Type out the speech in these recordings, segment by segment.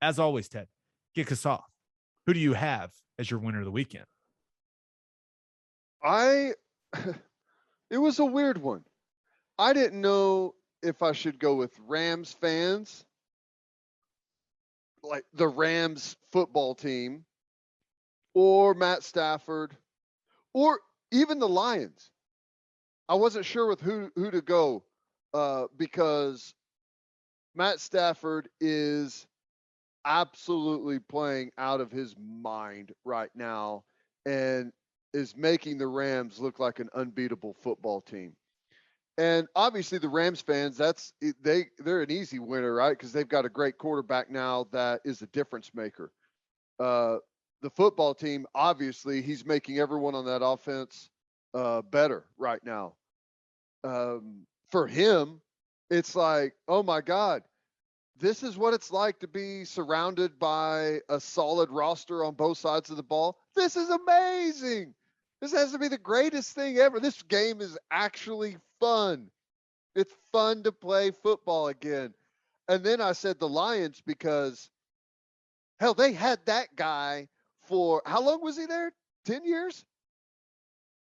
as always, Ted, kick us off. Who do you have as your winner of the weekend? It was a weird one. I didn't know if I should go with Rams fans, like the Rams football team, or Matt Stafford, or even the Lions. I wasn't sure with who to go because Matt Stafford is absolutely playing out of his mind right now and is making the Rams look like an unbeatable football team. And obviously the Rams fans, they're an easy winner, right? Because they've got a great quarterback now that is a difference maker. The football team, obviously, he's making everyone on that offense better right now. For him, it's like, oh my God, this is what it's like to be surrounded by a solid roster on both sides of the ball. This is amazing. This has to be the greatest thing ever. This game is actually fun. It's fun to play football again. And then I said the Lions because, hell, they had that guy for, how long was he there? 10 years?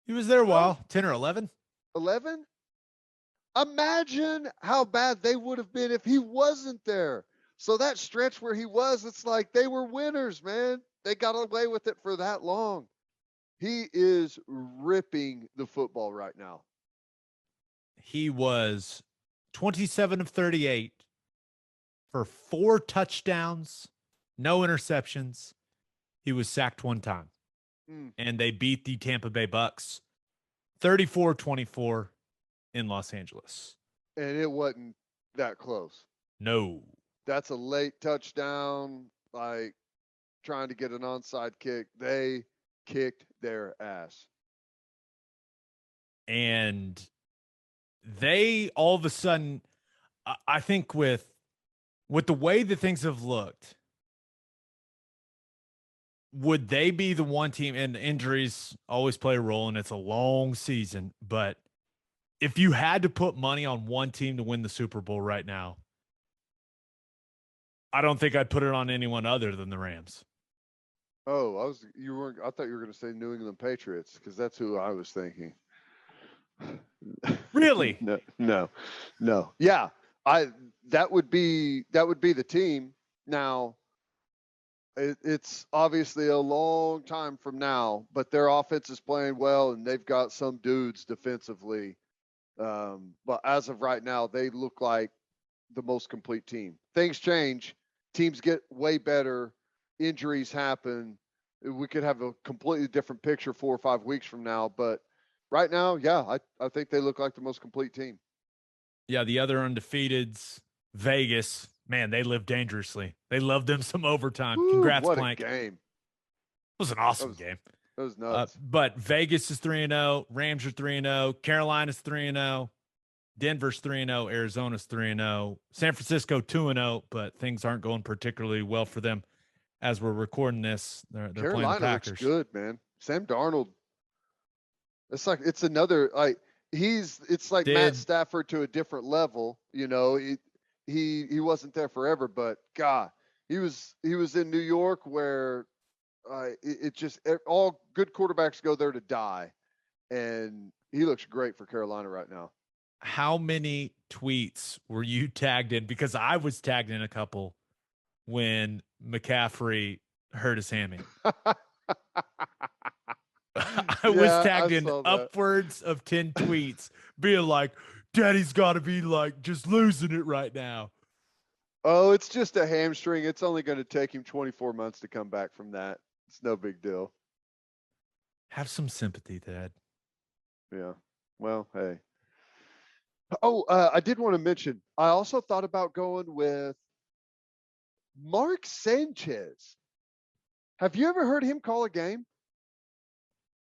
He was there a while, 10 or 11. 11? Imagine how bad they would have been if he wasn't there. So that stretch where he was, it's like they were winners, man. They got away with it for that long. He is ripping the football right now. He was 27 of 38 for 4 touchdowns, no interceptions. He was sacked 1 time. And they beat the Tampa Bay Bucks 34-24 in Los Angeles. And it wasn't that close. No. That's a late touchdown, like trying to get an onside kick. They kicked their ass. And they all of a sudden, I think with the way that things have looked, would they be the one team, and injuries always play a role and it's a long season, but if you had to put money on one team to win the Super Bowl right now, I don't think I'd put it on anyone other than the Rams. Oh, I thought you were going to say New England Patriots because that's who I was thinking. Really? No. Yeah, that would be the team. Now, it's obviously a long time from now, but their offense is playing well, and they've got some dudes defensively. But as of right now, they look like the most complete team. Things change. Teams get way better. Injuries happen. We could have a completely different picture 4 or 5 weeks from now. But right now, yeah, I think they look like the most complete team. Yeah, the other undefeateds, Vegas, man, they live dangerously. They love them some overtime. Woo, Congrats, what Plank. A game. It was an awesome game. That was nuts. But Vegas is 3-0. Rams are 3-0. Carolina's 3-0. Denver's 3-0. Arizona's 3-0. San Francisco 2-0, but things aren't going particularly well for them as we're recording this. They're playing the Packers. Looks good, man. Sam Darnold. It's another it's like Matt Stafford to a different level. You know, he wasn't there forever, but God, he was in New York where all good quarterbacks go there to die, and he looks great for Carolina right now. How many tweets were you tagged in? Because I was tagged in a couple when McCaffrey hurt his hammy. I was tagged in upwards of 10 tweets being like, Daddy's got to be like just losing it right now. Oh, it's just a hamstring. It's only going to take him 24 months to come back from that. It's no big deal. Have some sympathy, Dad. Yeah. Well, hey. Oh, I did want to mention, I also thought about going with Mark Sanchez. Have you ever heard him call a game?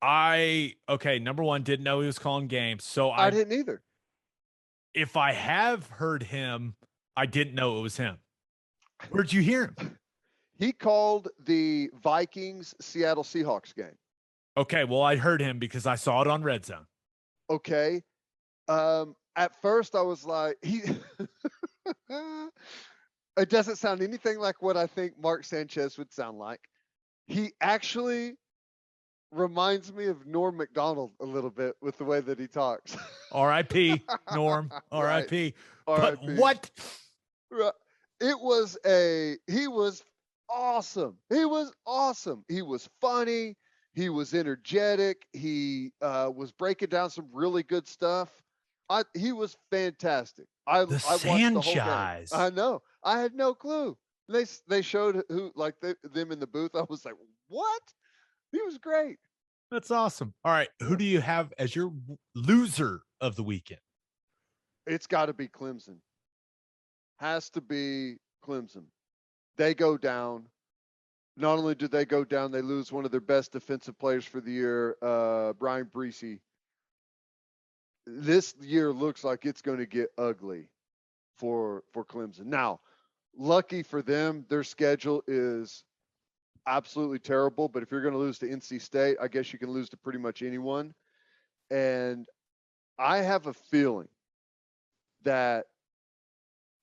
Number one, didn't know he was calling games. So I didn't either. If I have heard him, I didn't know it was him. Where'd you hear him? He called the Vikings Seattle Seahawks game. Okay, well, I heard him because I saw it on Red Zone. Okay. At first I was like, It doesn't sound anything like what I think Mark Sanchez would sound like. He actually reminds me of Norm Macdonald a little bit with the way that he talks. R.I.P. Norm. Right. R.I.P. But R.I.P. what? Right. He was awesome. He was awesome. He was funny. He was energetic. He was breaking down some really good stuff. He was fantastic. The I watched the whole game. Sanchez. I know. I had no clue. They showed them in the booth. I was like, what? He was great. That's awesome. All right. Who do you have as your loser of the weekend? It's got to be Clemson. Has to be Clemson. They go down. Not only do they go down, they lose one of their best defensive players for the year, Brian Breesy. This year looks like it's going to get ugly for Clemson. Now, lucky for them, their schedule is absolutely terrible. But if you're going to lose to NC State, I guess you can lose to pretty much anyone. And I have a feeling that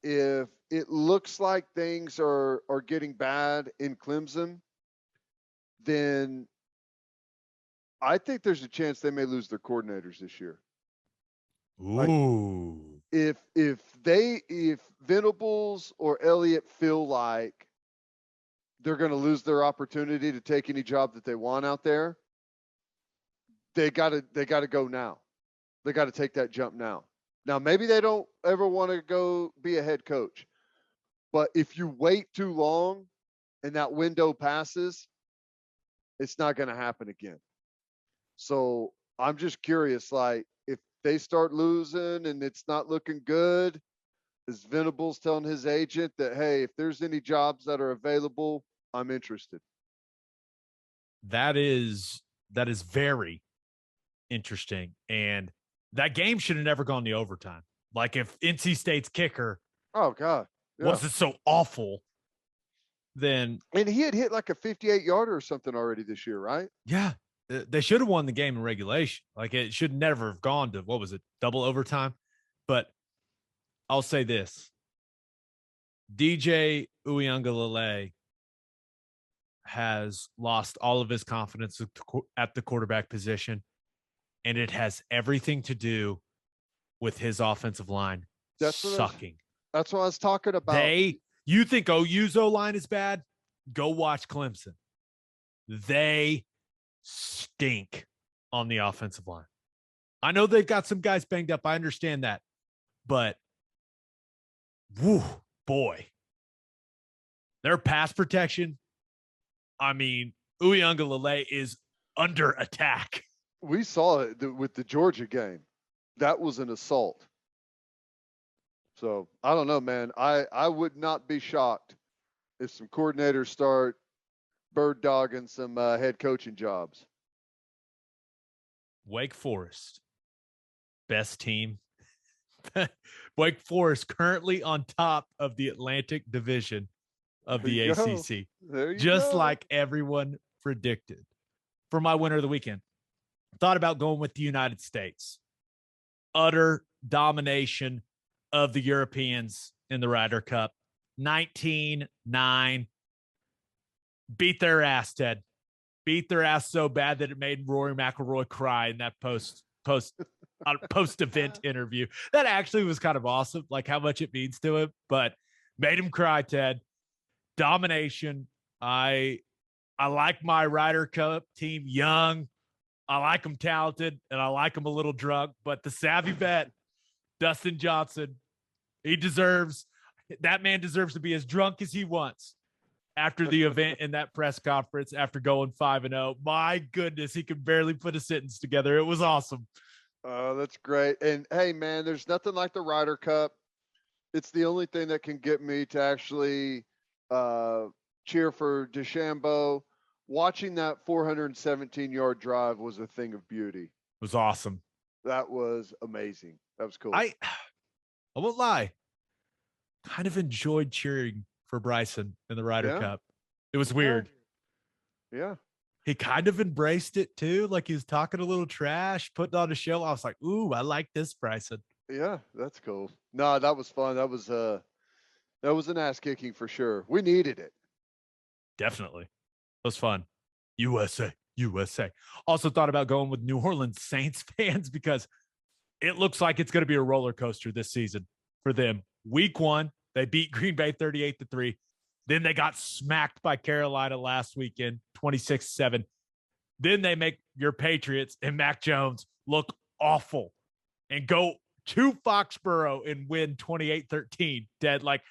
if it looks like things are getting bad in Clemson, then I think there's a chance they may lose their coordinators this year. Ooh. Like, if Venables or Elliott feel like they're going to lose their opportunity to take any job that they want out there, they got to go now. They got to take that jump now. Now, maybe they don't ever want to go be a head coach, but if you wait too long and that window passes, it's not going to happen again. So I'm just curious, like, if they start losing and it's not looking good, is Venables telling his agent that, hey, if there's any jobs that are available, I'm interested? That is very interesting. And that game should have never gone to overtime. Like if NC State's kicker wasn't so awful, then and he had hit like a 58-yarder or something already this year, right? Yeah. They should have won the game in regulation. Like it should never have gone to, what was it, double overtime? But I'll say this. DJ Uiagalelei has lost all of his confidence at the quarterback position, and it has everything to do with his offensive line sucking. That's what I was talking about. You think OU's O-line is bad? Go watch Clemson. They stink on the offensive line. I know they've got some guys banged up. I understand that. But, whoo, boy. Their pass protection, I mean, Uiagalelei is under attack. We saw it with the Georgia game. That was an assault. So, I don't know, man. I would not be shocked if some coordinators start bird dogging some head coaching jobs. Wake Forest, best team. Wake Forest currently on top of the Atlantic Division of the ACC. Just like everyone predicted. For my winner of the weekend, thought about going with the United States. Utter domination of the Europeans in the Ryder Cup. 19-9. Beat their ass, Ted. Beat their ass so bad that it made Rory McIlroy cry in that post-event interview. That actually was kind of awesome, like how much it means to him, but made him cry, Ted. Domination. I like my Ryder Cup team young. I like them talented, and I like them a little drunk, but the savvy bet, Dustin Johnson, that man deserves to be as drunk as he wants after the event in that press conference after going 5-0. My goodness, he could barely put a sentence together. It was awesome. Oh, that's great. And hey, man, there's nothing like the Ryder Cup. It's the only thing that can get me to actually cheer for DeChambeau. Watching that 417-yard drive was a thing of beauty. It was awesome. That was amazing. That was cool. I won't lie. Kind of enjoyed cheering for Bryson in the Ryder Cup. It was weird. Yeah. He kind of embraced it too. Like he was talking a little trash, putting on a show. I was like, ooh, I like this, Bryson. Yeah, that's cool. No, that was fun. That was That was an ass kicking for sure. We needed it. Definitely. It was fun. USA, USA. Also thought about going with New Orleans Saints fans because it looks like it's going to be a roller coaster this season for them. Week 1, they beat Green Bay 38-3. Then they got smacked by Carolina last weekend, 26-7. Then they make your Patriots and Mac Jones look awful and go to Foxborough and win 28-13. Dead. Like,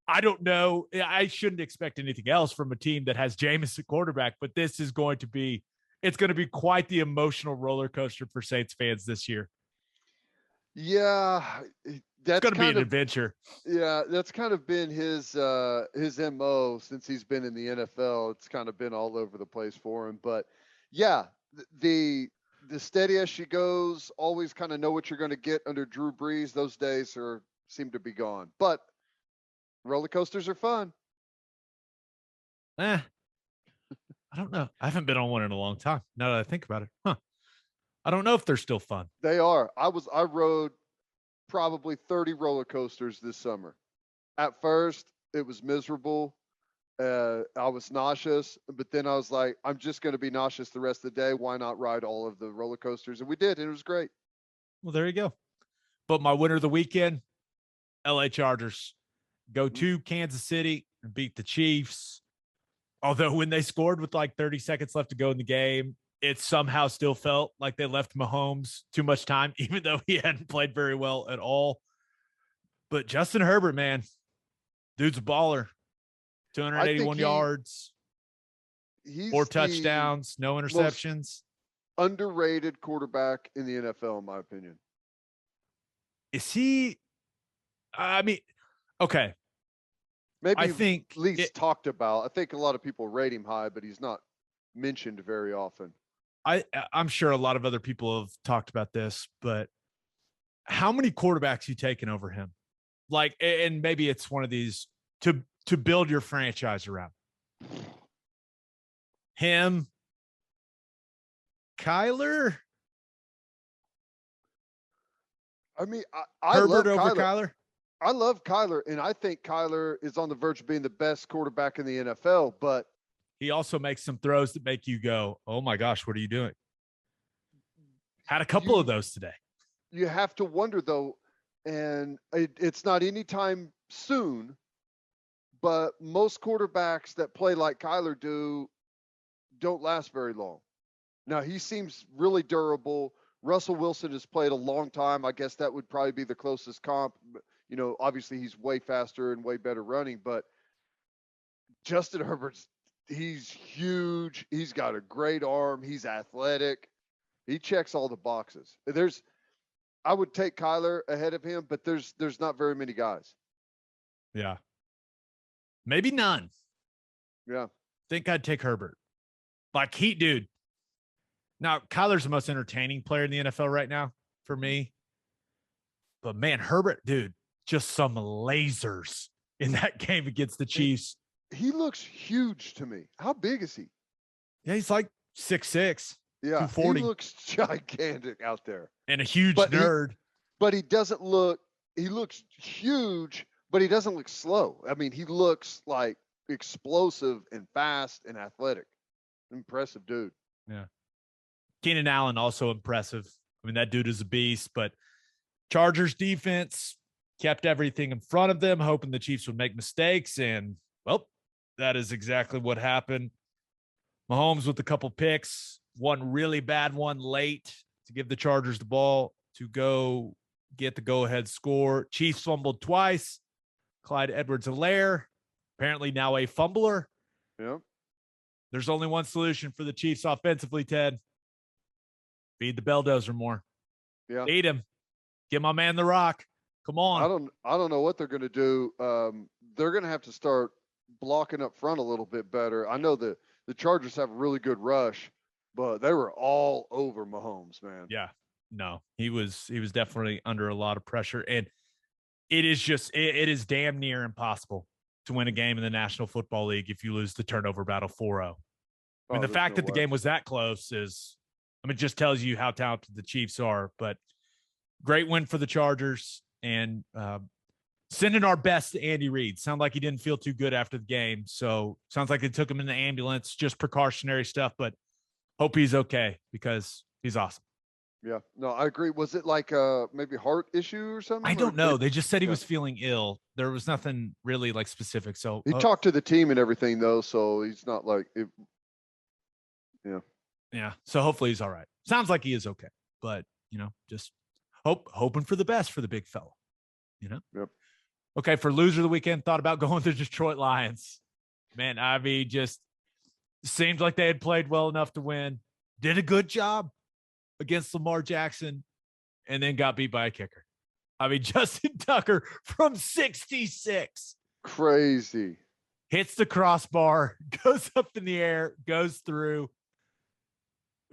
I don't know. I shouldn't expect anything else from a team that has Jameis at quarterback, but this is going to be, it's going to be quite the emotional roller coaster for Saints fans this year. Yeah, that's going to be an adventure. Yeah, that's kind of been his MO since he's been in the NFL. It's kind of been all over the place for him. But yeah, the steady as she goes, always kind of know what you're going to get under Drew Brees. Those days seem to be gone. But roller coasters are fun. I don't know. I haven't been on one in a long time. Now that I think about it, I don't know if they're still fun. They are. I rode probably 30 roller coasters this summer. At first, it was miserable. I was nauseous, but then I was like, I'm just going to be nauseous the rest of the day. Why not ride all of the roller coasters? And we did, and it was great. Well, there you go. But my winner of the weekend, LA Chargers. Go to Kansas City and beat the Chiefs. Although when they scored with like 30 seconds left to go in the game, it somehow still felt like they left Mahomes too much time, even though he hadn't played very well at all. But Justin Herbert, man, dude's a baller. 281 yards, 4 touchdowns, no interceptions. Underrated quarterback in the NFL, in my opinion. Is he? I mean, okay. Maybe I think at least talked about. I think a lot of people rate him high, but he's not mentioned very often. I'm sure a lot of other people have talked about this, but how many quarterbacks you taken over him? Like, and maybe it's one of these to build your franchise around him, Kyler. I mean, I Herbert love over Kyler. I love Kyler, and I think Kyler is on the verge of being the best quarterback in the NFL, but he also makes some throws that make you go, oh my gosh, what are you doing? Had a couple of those today. You have to wonder, though, and it's not anytime soon, but most quarterbacks that play like Kyler don't last very long. Now, he seems really durable. Russell Wilson has played a long time. I guess that would probably be the closest comp. You know, obviously he's way faster and way better running, but Justin Herbert's, he's huge. He's got a great arm. He's athletic. He checks all the boxes. I would take Kyler ahead of him, but there's not very many guys. Yeah. Maybe none. Yeah. Think I'd take Herbert. Like dude. Now, Kyler's the most entertaining player in the NFL right now for me. But man, Herbert, dude, just some lasers in that game against the Chiefs. He looks huge to me. How big is he? Yeah, he's like 6'6". Yeah, 240. he looks gigantic out there. And a huge nerd. But he doesn't look, he looks huge, but he doesn't look slow. I mean, he looks like explosive and fast and athletic. Impressive dude. Yeah. Keenan Allen, also impressive. I mean, that dude is a beast, but Chargers defense kept everything in front of them, hoping the Chiefs would make mistakes. And, well, that is exactly what happened. Mahomes with a couple picks, one really bad one late to give the Chargers the ball to go get the go-ahead score. Chiefs fumbled twice. Clyde Edwards-Helaire, apparently now a fumbler. Yeah. There's only one solution for the Chiefs offensively, Ted. Feed the Belldozer more. Yeah. Feed him. Get my man the rock. Come on. I don't know what they're going to do. They're going to have to start blocking up front a little bit better. I know the Chargers have a really good rush, but they were all over Mahomes, man. Yeah. No, he was definitely under a lot of pressure. And it is damn near impossible to win a game in the National Football League if you lose the turnover battle 4-0. I mean, the fact that the game was that close just tells you how talented the Chiefs are. But great win for the Chargers. And Sending our best to Andy Reid. Sound like he didn't feel too good after the game. So sounds like they took him in the ambulance, just precautionary stuff, but hope he's okay because he's awesome. Yeah, no, I agree. Was it like maybe heart issue or something? I don't know. They just said he yeah. was feeling ill. There was nothing really like specific. So He talked to the team and everything though, so he's not like it. Yeah. Yeah. So hopefully he's all right. Sounds like he is okay. But, just hoping for the best for the big fella. Yep. Okay, for loser of the weekend, thought about going to Detroit Lions. Man, I mean, just seemed like they had played well enough to win. Did a good job against Lamar Jackson, and then got beat by a kicker. I mean, Justin Tucker from 66. Crazy. Hits the crossbar, goes up in the air, goes through.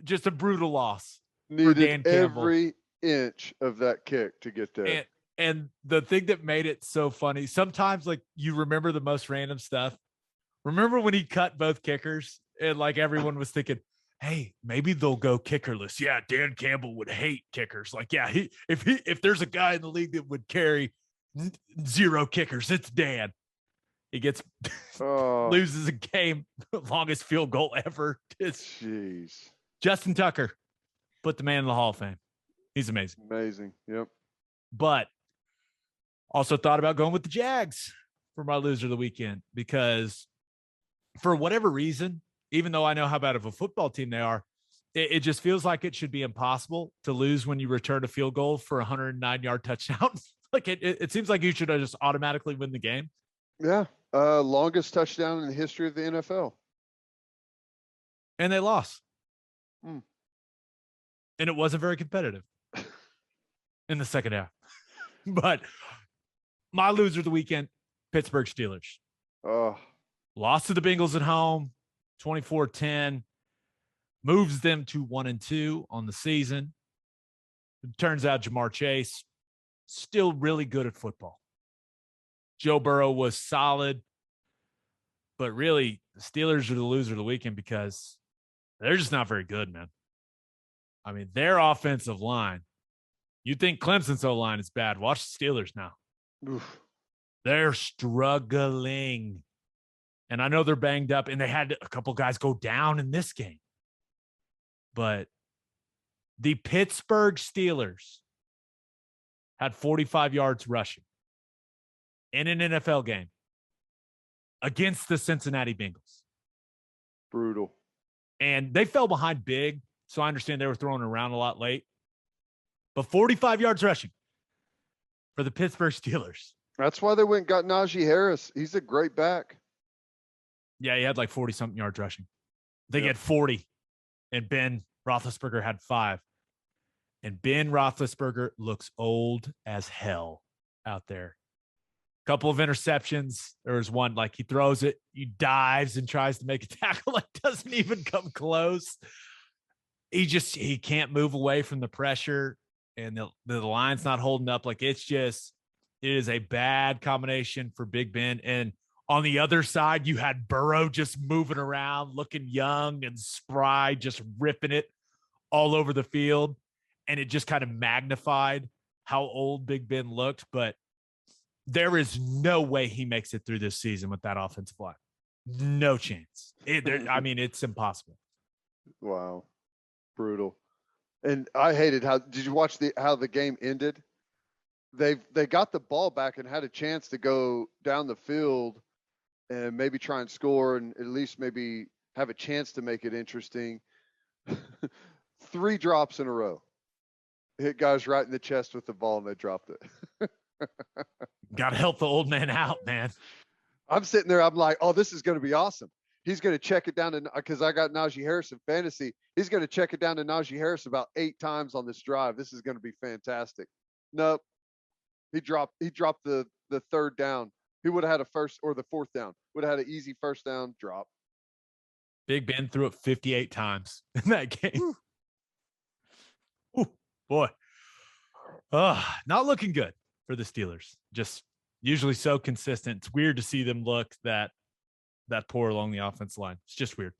Just a brutal loss. Needed every inch of that kick to get there. And the thing that made it so funny, sometimes like you remember the most random stuff. Remember when he cut both kickers and like everyone was thinking, hey, maybe they'll go kickerless. Yeah, Dan Campbell would hate kickers. Like, yeah, if there's a guy in the league that would carry 0 kickers, it's Dan. He gets loses a game, longest field goal ever. Jeez. Justin Tucker, put the man in the Hall of Fame. He's amazing. Amazing. Yep. But also thought about going with the Jags for my loser of the weekend because for whatever reason, even though I know how bad of a football team they are, it just feels like it should be impossible to lose when you return a field goal for a 109-yard touchdown. Like it seems like you should just automatically win the game. Yeah. Longest touchdown in the history of the NFL. And they lost. And it wasn't very competitive in the second half. But my loser of the weekend, Pittsburgh Steelers. Lost to the Bengals at home, 24-10. Moves them to 1-2 on the season. It turns out Jamar Chase, still really good at football. Joe Burrow was solid. But really, the Steelers are the loser of the weekend because they're just not very good, man. I mean, their offensive line, you think Clemson's O-line is bad. Watch the Steelers now. Oof. They're struggling. And I know they're banged up, and they had a couple guys go down in this game. But the Pittsburgh Steelers had 45 yards rushing in an NFL game against the Cincinnati Bengals. Brutal. And they fell behind big, so I understand they were throwing around a lot late. But 45 yards rushing for the Pittsburgh Steelers. That's why they went and got Najee Harris. He's a great back. Yeah, he had like 40-something yards rushing. They get 40, and Ben Roethlisberger had 5. And Ben Roethlisberger looks old as hell out there. Couple of interceptions. There was one, like he throws it, he dives and tries to make a tackle, like doesn't even come close. He can't move away from the pressure, and the line's not holding up. Like it is a bad combination for Big Ben. And on the other side, you had Burrow just moving around, looking young and spry, just ripping it all over the field. And it just kind of magnified how old Big Ben looked. But there is no way he makes it through this season with that offensive line. No chance. It's impossible. Wow. Brutal. And I hated did you watch how the game ended? They got the ball back and had a chance to go down the field and maybe try and score and at least maybe have a chance to make it interesting. 3 drops in a row. Hit guys right in the chest with the ball and they dropped it. Got to help the old man out, man. I'm sitting there. I'm like, oh, this is going to be awesome. He's going to check it down because I got Najee Harris in fantasy. He's going to check it down to Najee Harris about 8 times on this drive. This is going to be fantastic. Nope. He dropped the 3rd down. He would have had a first or the 4th down. Would have had an easy first down drop. Big Ben threw it 58 times in that game. Ooh, boy. Not looking good for the Steelers. Just usually so consistent. It's weird to see them look that poor along the offense line. It's just weird.